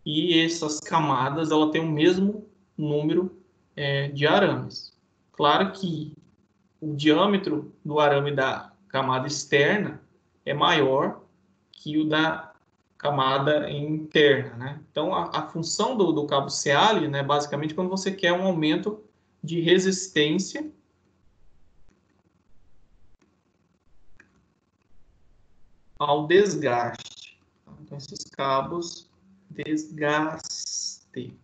E essas camadas ela tem o mesmo número de arames. Claro que o diâmetro do arame da camada externa é maior que o da camada interna, né? Então, a função do cabo Ceale, né, basicamente, quando você quer um aumento de resistência ao desgaste. Então, esses cabos desgaste.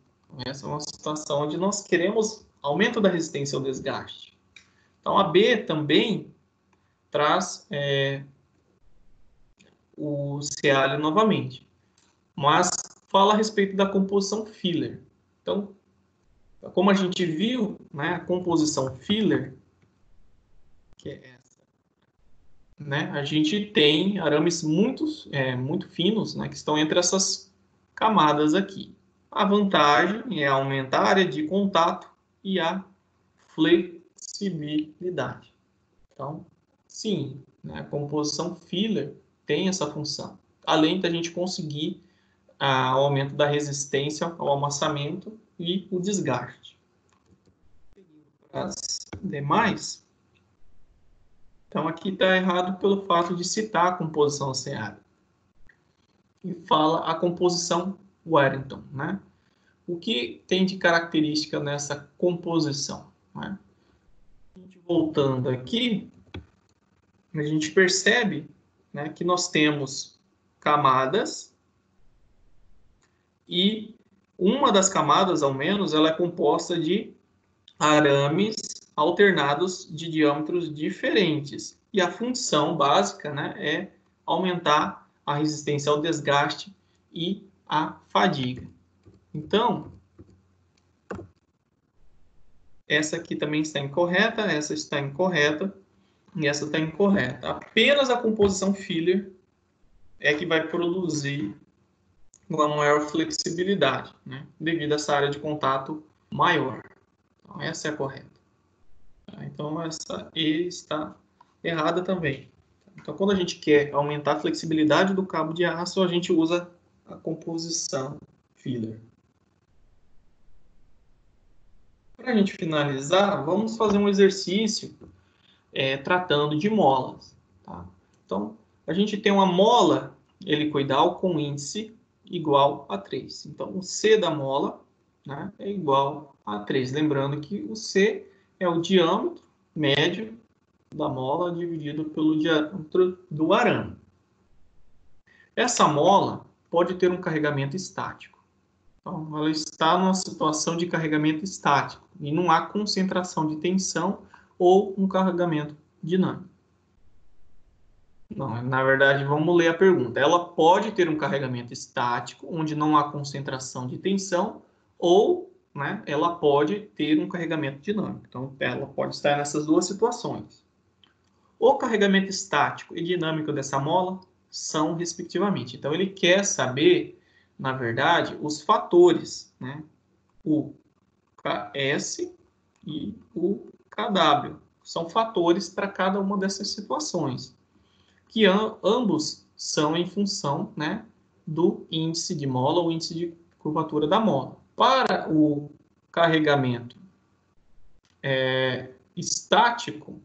Essa é uma situação onde nós queremos aumento da resistência ao desgaste. Então, a B também traz o Ceale novamente, mas fala a respeito da composição filler. Então, como a gente viu, né, a composição filler, que é essa, né, a gente tem arames muito finos, né, que estão entre essas camadas aqui. A vantagem é aumentar a área de contato e a flexibilidade. Então, sim, né, a composição filler tem essa função, além da gente conseguir o aumento da resistência ao amassamento e o desgaste. As demais, então aqui está errado pelo fato de citar a composição Ceale. E fala a composição Warrington, né? O que tem de característica nessa composição, né? Voltando aqui, a gente percebe, né, que nós temos camadas e uma das camadas, ao menos, ela é composta de arames alternados de diâmetros diferentes. E a função básica, né, é aumentar a resistência ao desgaste e à fadiga. Então, essa aqui também está incorreta, essa está incorreta e essa está incorreta. Apenas a composição filler é que vai produzir uma maior flexibilidade, né, devido a essa área de contato maior. Então, essa é a correta. Então, essa E está errada também. Então, quando a gente quer aumentar a flexibilidade do cabo de aço, a gente usa a composição filler. Para a gente finalizar, vamos fazer um exercício tratando de molas. Tá? Então, a gente tem uma mola helicoidal com índice igual a 3. Então, o C da mola, né, é igual a 3. Lembrando que o C é o diâmetro médio da mola dividido pelo diâmetro do arame. Essa mola pode ter um carregamento estático. Então, ela está numa situação de carregamento estático e não há concentração de tensão ou um carregamento dinâmico. Não, na verdade, vamos ler a pergunta. Ela pode ter um carregamento estático, onde não há concentração de tensão, ou, né, ela pode ter um carregamento dinâmico. Então, ela pode estar nessas duas situações. O carregamento estático e dinâmico dessa mola são, respectivamente. Então, ele quer saber, na verdade, os fatores, né? O Ks e o Kw. São fatores para cada uma dessas situações, que ambos são em função, né, do índice de mola ou índice de curvatura da mola. Para o carregamento estático,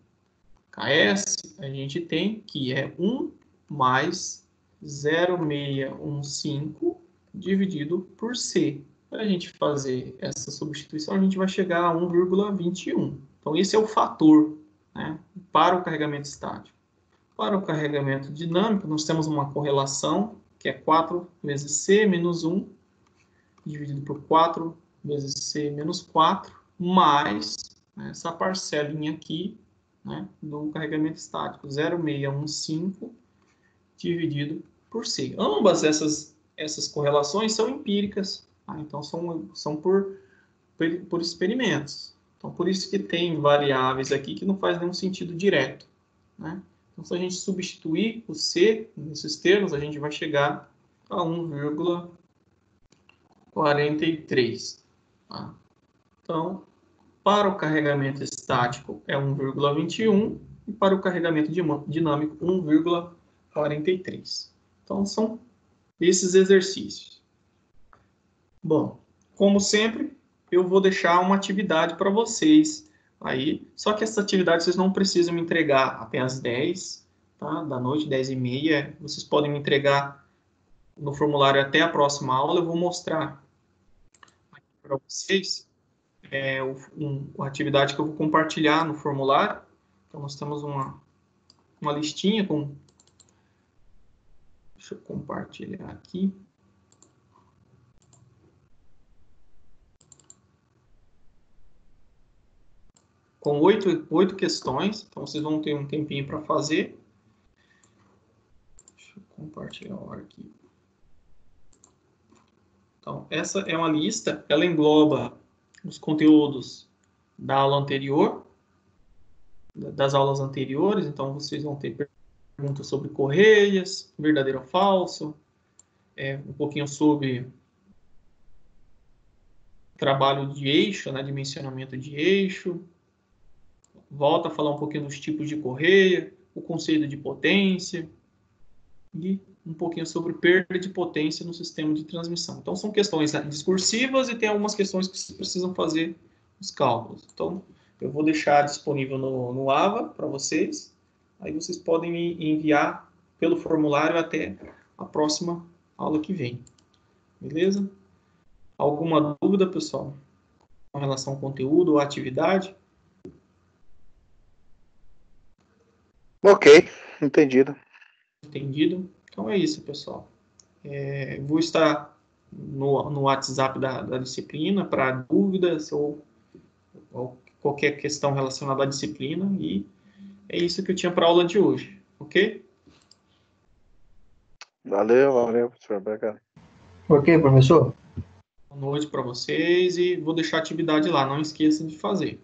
Ks, a gente tem que é 1 mais 0,615 dividido por C. Para a gente fazer essa substituição, a gente vai chegar a 1,21. Então, esse é o fator, né, para o carregamento estático. Para o carregamento dinâmico, nós temos uma correlação, que é 4 vezes C menos 1, dividido por 4 vezes C menos 4, mais, né, essa parcelinha aqui, né, do carregamento estático, 0,615 dividido por C. Ambas essas correlações são empíricas, tá? Então são por experimentos. Então, por isso que tem variáveis aqui que não faz nenhum sentido direto, né? Então, se a gente substituir o C nesses termos, a gente vai chegar a 1,43. Tá? Então, para o carregamento estático é 1,21 e para o carregamento dinâmico 1,43. Então, são esses exercícios. Bom, como sempre, eu vou deixar uma atividade para vocês aí, só que essa atividade vocês não precisam me entregar até às 10, tá? Da noite, 10h30. Vocês podem me entregar no formulário até a próxima aula. Eu vou mostrar aqui para vocês uma atividade que eu vou compartilhar no formulário. Então, nós temos uma listinha com... Deixa eu compartilhar aqui. Com 8 questões, então vocês vão ter um tempinho para fazer. Deixa eu compartilhar o arquivo. Então, essa é uma lista, ela engloba os conteúdos da aula anterior, das aulas anteriores, então vocês vão ter perguntas sobre correias, verdadeiro ou falso, um pouquinho sobre trabalho de eixo, né, dimensionamento de eixo, volta a falar um pouquinho dos tipos de correia, o conceito de potência e um pouquinho sobre perda de potência no sistema de transmissão. Então, são questões discursivas e tem algumas questões que vocês precisam fazer os cálculos. Então, eu vou deixar disponível no AVA para vocês. Aí vocês podem me enviar pelo formulário até a próxima aula que vem. Beleza? Alguma dúvida, pessoal, com relação ao conteúdo ou atividade? Ok, entendido. Entendido? Então é isso, pessoal. Vou estar no WhatsApp da disciplina para dúvidas ou qualquer questão relacionada à disciplina. E é isso que eu tinha para a aula de hoje, ok? Valeu, professor. Obrigado. Ok, professor? Boa noite para vocês e vou deixar a atividade lá. Não esqueçam de fazer.